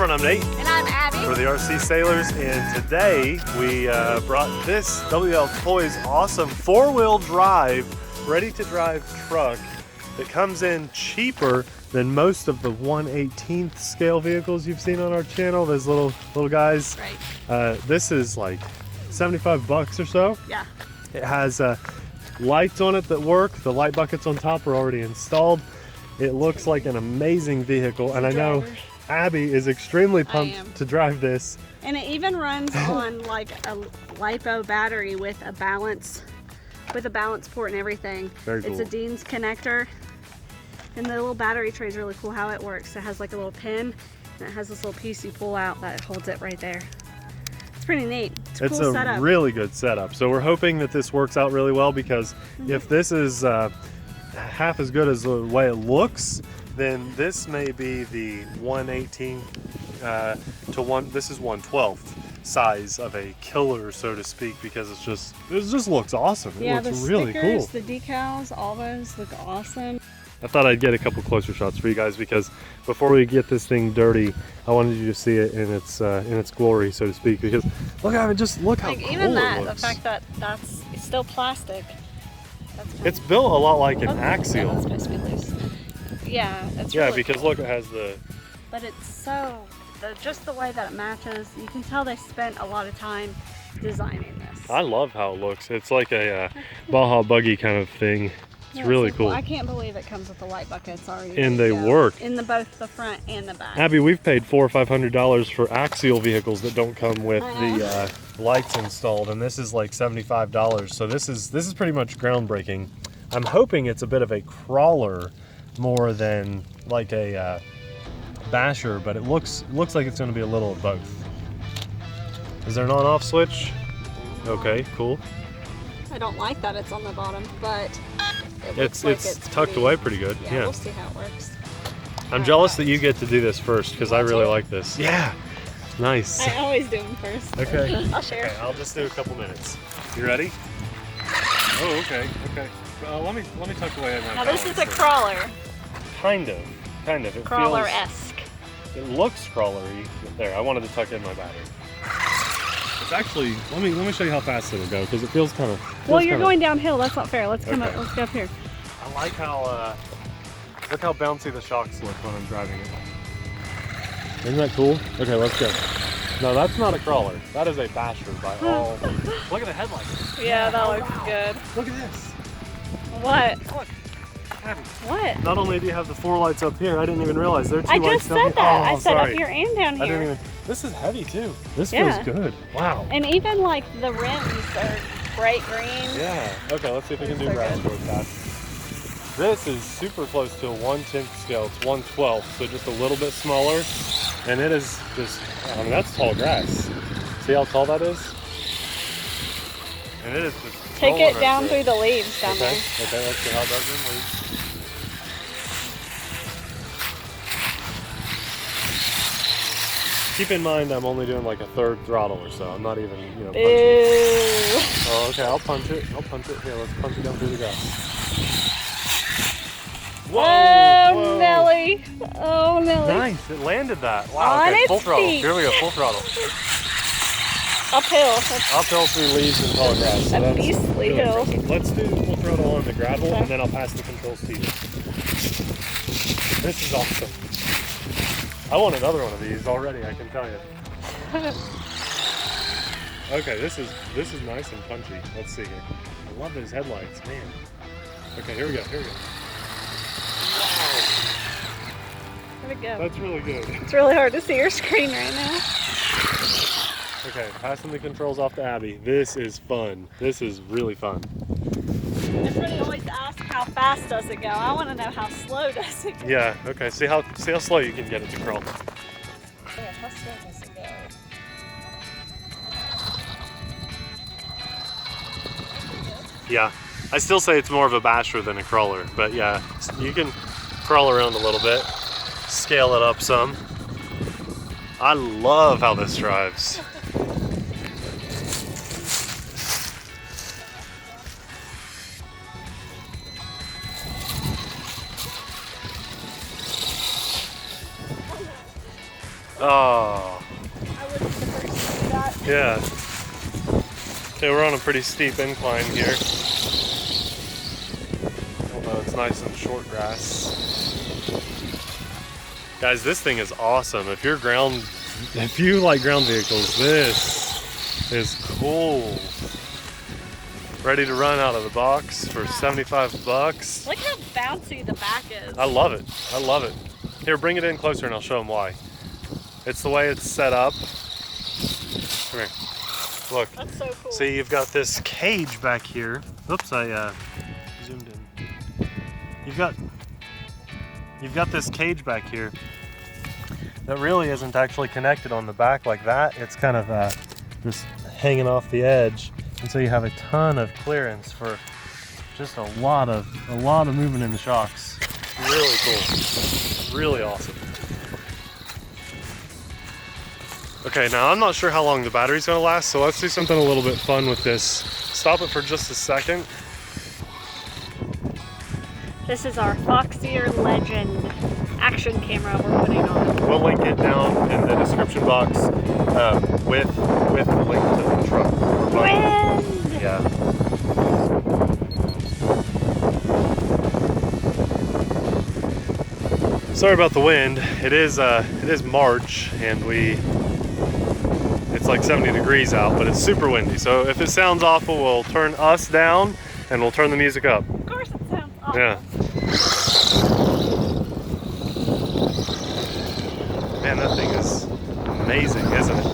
everyone, I'm Nate. And I'm Abby. We're the RC Sailors, and today we brought this WLtoys awesome four-wheel drive, ready-to-drive truck that comes in cheaper than most of the 1/18th scale vehicles you've seen on our channel. Those little guys. Right. This is like 75 bucks or so. Yeah. It has lights on it that work. The light buckets on top are already installed. It looks like an amazing vehicle, and I know Abby is extremely pumped to drive this. And it even runs on like a LiPo battery with a balance port and everything. Very cool. It's a Dean's connector. And the little battery tray is really cool how it works. It has like a little pin, and it has this little piece you pull out that holds it right there. It's pretty neat. It's a cool setup. Really good setup. So we're hoping that this works out really well, because if this is half as good as the way it looks, then this may be the 1/18 to one. This is 1/12 size of a killer, so to speak, because it just looks awesome. Yeah, it looks the really stickers, cool. the decals, all those look awesome. I thought I'd get a couple closer shots for you guys, because before we get this thing dirty, I wanted you to see it in its glory, so to speak. Because look how Like cool even that, it looks. the fact that it's still plastic. It's built a lot like an axial. Yeah, that's supposed to be loose. Yeah, it's Yeah, really because cool. look, it has the. But it's so just the way that it matches. You can tell they spent a lot of time designing this. I love how it looks. It's like a Baja buggy kind of thing. It's really cool. I can't believe it comes with the light buckets already. And they work. In both the front and the back. Abby, we've paid $400 or $500 for axial vehicles that don't come with the lights installed, and this is like $75. So this is pretty much groundbreaking. I'm hoping it's a bit of a crawler more than like a basher, but it looks like it's going to be a little of both. Is there an on-off switch? Okay, cool. I don't like that it's on the bottom, but it's tucked away pretty good. Yeah, we'll see how it works. I'm jealous that you get to do this first, because I really like this. Yeah, nice. I always do them first. Okay. I'll share. Okay, I'll just do a couple minutes. You ready? Oh, okay. Let me tuck away at my Now this is a crawler. Kind of. It Crawler-esque. It looks crawlery. There, I wanted to tuck in my battery. It's actually, let me show you how fast it'll go, because it feels kind of. Well, you're going downhill. That's not fair. Let's come up. Let's go up here. I like how look how bouncy the shocks look when I'm driving it. Isn't that cool? Okay, let's go. No, that's not a crawler. That is a basher by all. Look at the headlights. Yeah, that looks good. Look at this. What? Look. Abby. What? Not only do you have the four lights up here, I didn't even realize there are two I lights just down said here. that. Oh, I said up sorry. here and down here. I didn't even. This is heavy too. This Yeah. feels good. Wow. And even like the rims are bright green. Yeah. Okay, let's see if we can do so grass good. road fast. This is super close to a 1/10 scale. It's 1/12, so just a little bit smaller. And it is just, I mean, that's tall grass. See how tall that is? And it is just Take rolling it down right through the leaves down there. Okay, let's see how it does in leaves. Keep in mind, I'm only doing like a third throttle or so. I'm not even, punching. Ew. Oh, okay, I'll punch it. Here, let's punch it down through the grass. Whoa, Oh, Nelly. Oh, Nelly. Nice, it landed that. Wow, On okay, its full throttle. feet. Here we go, full throttle. Uphill. Uphill through leaves and tall grass. So A that's beastly really hill. impressive. Let's do full throttle on the gravel, Okay. and then I'll pass the controls to you. This is awesome. I want another one of these already, I can tell you. Okay, this is nice and punchy. Let's see here. I love those headlights, man. Okay, here we go. Wow. Where'd it go? That's really good. It's really hard to see your screen right now. Okay, passing the controls off to Abby. This is fun. This is really fun. Everybody always asks how fast does it go. I want to know how slow does it go. Yeah, okay. See how slow you can get it to crawl. Yeah, how slow does it go? Yeah, I still say it's more of a basher than a crawler, but yeah, you can crawl around a little bit, scale it up some. I love how this drives. Oh, I would be the first to do that. yeah. Okay, we're on a pretty steep incline here. Although it's nice and short grass. Guys, this thing is awesome. If you like ground vehicles, this is cool. Ready to run out of the box for 75 bucks. Look how bouncy the back is. I love it. I love it. Here, bring it in closer and I'll show them why. It's the way it's set up. Come here. Look. That's so cool. See, you've got this cage back here. Oops, I zoomed in. You've got this cage back here that really isn't actually connected on the back like that. It's kind of just hanging off the edge, and so you have a ton of clearance for just a lot of movement in the shocks. Really cool. Really awesome. Okay, now I'm not sure how long the battery's gonna last, so let's do something a little bit fun with this. Stop it for just a second. This is our Foxier Legend action camera we're putting on. We'll link it down in the description box with the link to the truck. Wind! Yeah. Sorry about the wind. It is March and it's like 70 degrees out, but it's super windy. So if it sounds awful, we'll turn us down and we'll turn the music up. Of course it sounds awful. Yeah. Man, that thing is amazing, isn't it?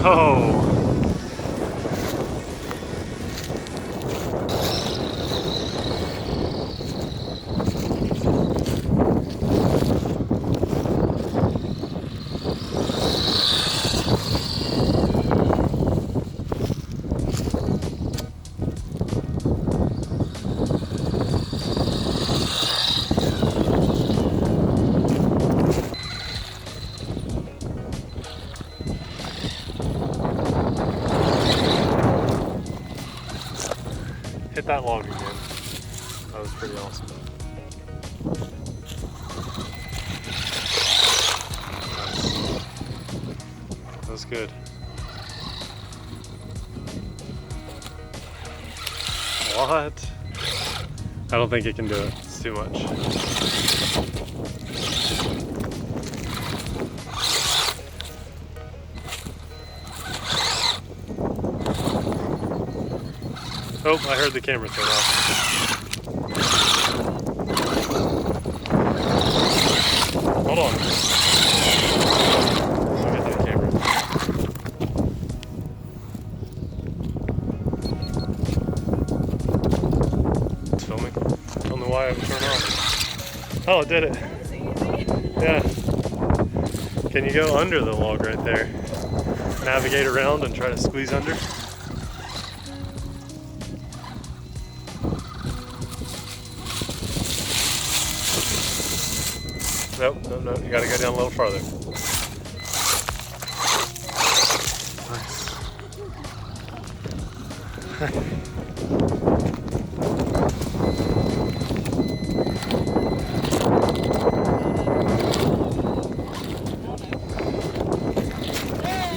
Oh. Hit that log again. That was pretty awesome. Nice. That was good. What? I don't think it can do it. It's too much. Oh, I heard the camera turn off. Hold on. I'll get that camera. It's filming. I don't know why it turned off. Oh, it did it. That was easy. Yeah. Can you go under the log right there? Navigate around and try to squeeze under? Nope, nope, nope. You gotta go down a little farther. Nice.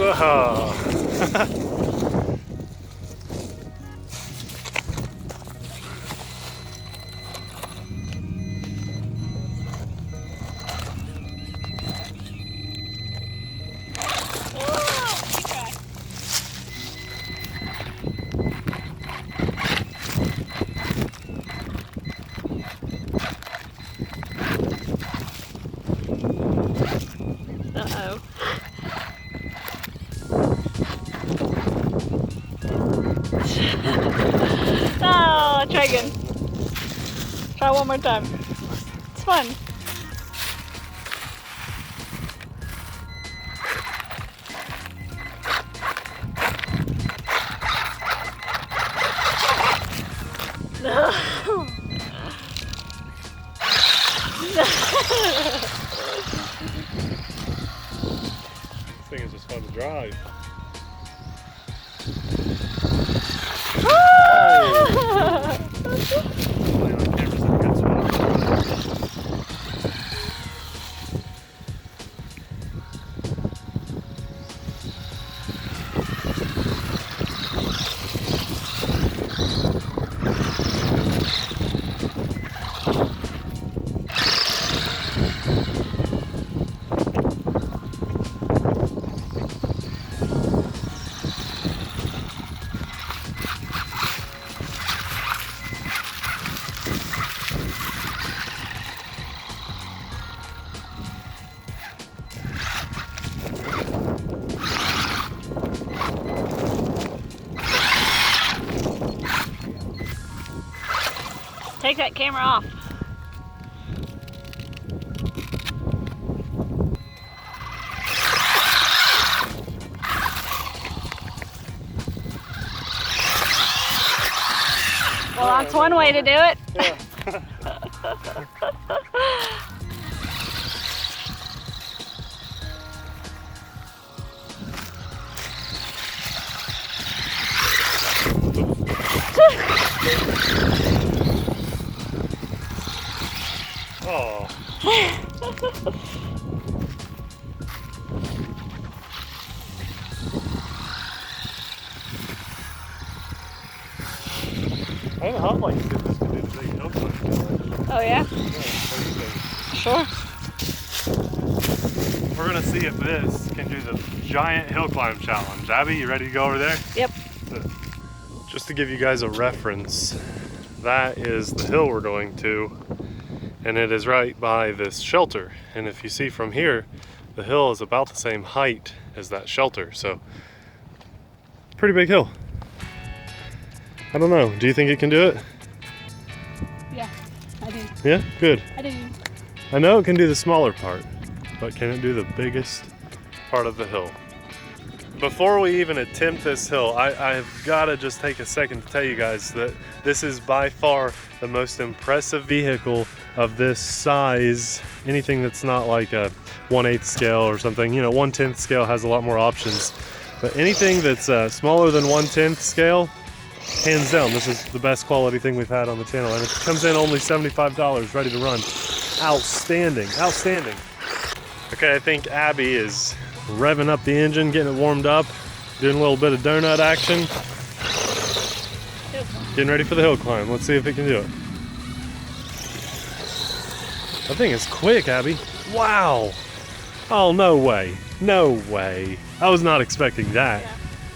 Uh-oh. Try one more time. It's fun. No. This thing is just fun to drive. Take that camera off. Well, that's one way to do it. Yeah. Oh. I don't know how like if this could do the big hill climb. Oh yeah? Yeah, what do you think? Sure. We're gonna see if this can do the giant hill climb challenge. Abby, you ready to go over there? Yep. Just to give you guys a reference, that is the hill we're going to, and it is right by this shelter. And if you see from here, the hill is about the same height as that shelter, so pretty big hill. I don't know, do you think it can do it? Yeah, I do. Yeah, good. I do. I know it can do the smaller part, but can it do the biggest part of the hill? Before we even attempt this hill, I've got to just take a second to tell you guys that this is by far the most impressive vehicle of this size. Anything that's not like a 1/8 scale or something, you know, 1/10 scale has a lot more options. But anything that's smaller than 1/10 scale, hands down, this is the best quality thing we've had on the channel. And it comes in only $75, ready to run. Outstanding, outstanding. Okay, I think Abby is revving up the engine, getting it warmed up, doing a little bit of donut action. Getting ready for the hill climb. Let's see if it can do it. That thing is quick, Abby. Wow. Oh, no way. No way. I was not expecting that. Yeah,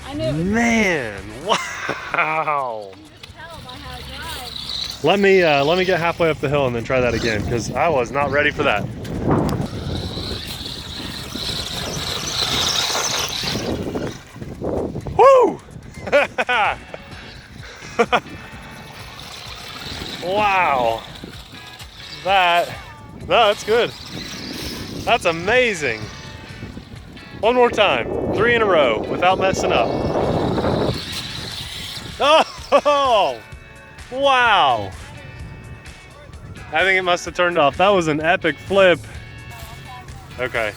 I knew it was. Man, wow. You can just tell by how it drives. Let me get halfway up the hill and then try that again, because I was not ready for that. Woo! Wow. No, that's good. That's amazing. One more time, 3 in a row without messing up. Oh, wow. I think it must have turned off. That was an epic flip. Okay.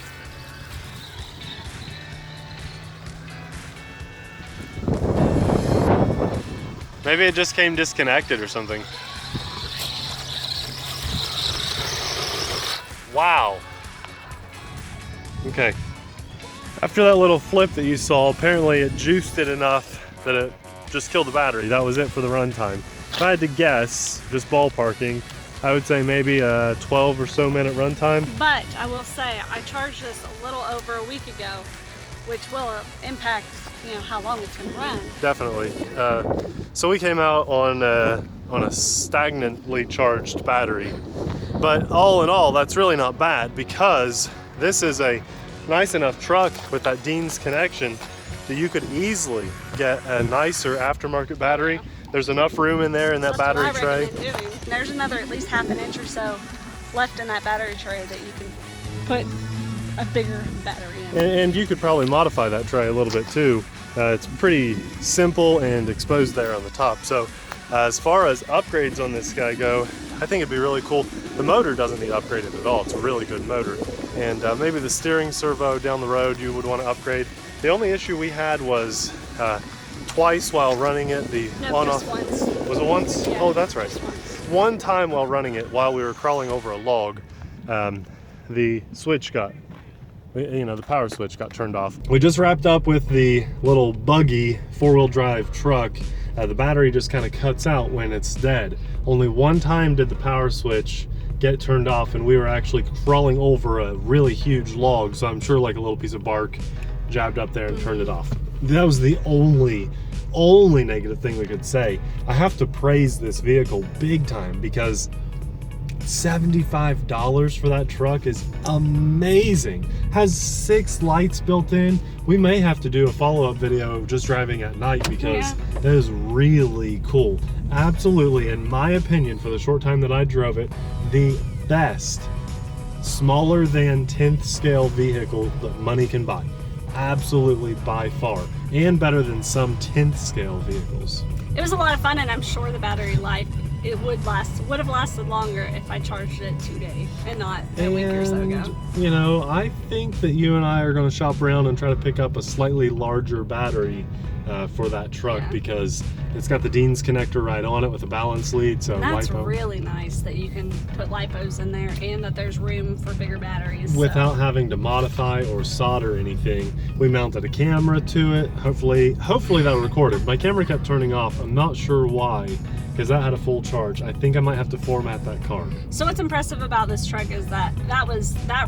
Maybe it just came disconnected or something. Wow. Okay. After that little flip that you saw, apparently it juiced it enough that it just killed the battery. That was it for the runtime. If I had to guess, just ballparking, I would say maybe a 12 or so minute runtime. But I will say, I charged this a little over a week ago, which will impact, you know, how long it's going to run. Definitely. So we came out on a stagnantly charged battery. But all in all, that's really not bad, because this is a nice enough truck with that Dean's connection that you could easily get a nicer aftermarket battery There's enough room in there in that That's battery what I tray. recommend doing. There's another at least half an inch or so left in that battery tray that you can put a bigger battery in. And you could probably modify that tray a little bit too. It's pretty simple and exposed there on the top. So as far as upgrades on this guy go, I think it'd be really cool. The motor doesn't need upgraded at all. It's a really good motor. And maybe the steering servo down the road you would want to upgrade. The only issue we had was twice while running it, the on-off. Once. Was it once? Yeah, Oh, that's right. just once. One time while running it, while we were crawling over a log, the switch got, the power switch got turned off. We just wrapped up with the little buggy 4-wheel drive truck. The battery just kind of cuts out when it's dead. Only one time did the power switch get turned off, and we were actually crawling over a really huge log, so I'm sure like a little piece of bark jabbed up there and turned it off. That was the only negative thing we could say. I have to praise this vehicle big time because $75 for that truck is amazing. Has 6 lights built in. We may have to do a follow-up video of just driving at night because that is really cool. Absolutely, in my opinion, for the short time that I drove it, the best smaller than 10th scale vehicle that money can buy. Absolutely, by far, and better than some 10th scale vehicles. It was a lot of fun, and I'm sure the battery life would have lasted longer if I charged it today and not a week or so ago. You know, I think that you and I are going to shop around and try to pick up a slightly larger battery for that truck because it's got the Dean's connector right on it with a balance lead. So and that's LiPo. really nice that you can put LiPos in there and that there's room for bigger batteries. Without having to modify or solder anything. We mounted a camera to it. Hopefully that recorded. My camera kept turning off. I'm not sure why, because that had a full charge. I think I might have to format that card. So what's impressive about this truck is that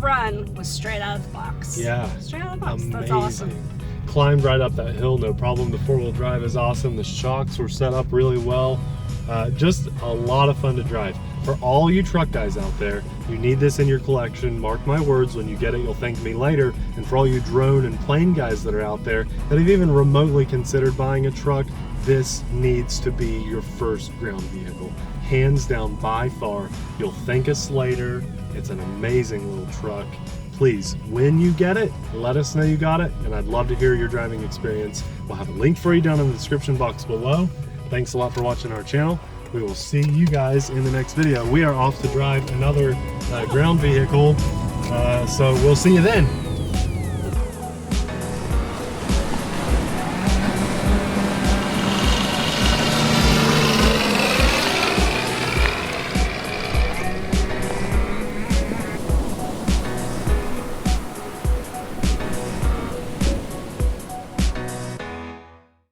run was straight out of the box. Yeah. Straight out of the box. Amazing. That's awesome. Climbed right up that hill, no problem. The 4-wheel drive is awesome. The shocks were set up really well. Just a lot of fun to drive. For all you truck guys out there, you need this in your collection. Mark my words, when you get it, you'll thank me later. And for all you drone and plane guys that are out there that have even remotely considered buying a truck, this needs to be your first ground vehicle. Hands down, by far. You'll thank us later. It's an amazing little truck. Please, when you get it, let us know you got it, and I'd love to hear your driving experience. We'll have a link for you down in the description box below. Thanks a lot for watching our channel. We will see you guys in the next video. We are off to drive another ground vehicle, so we'll see you then.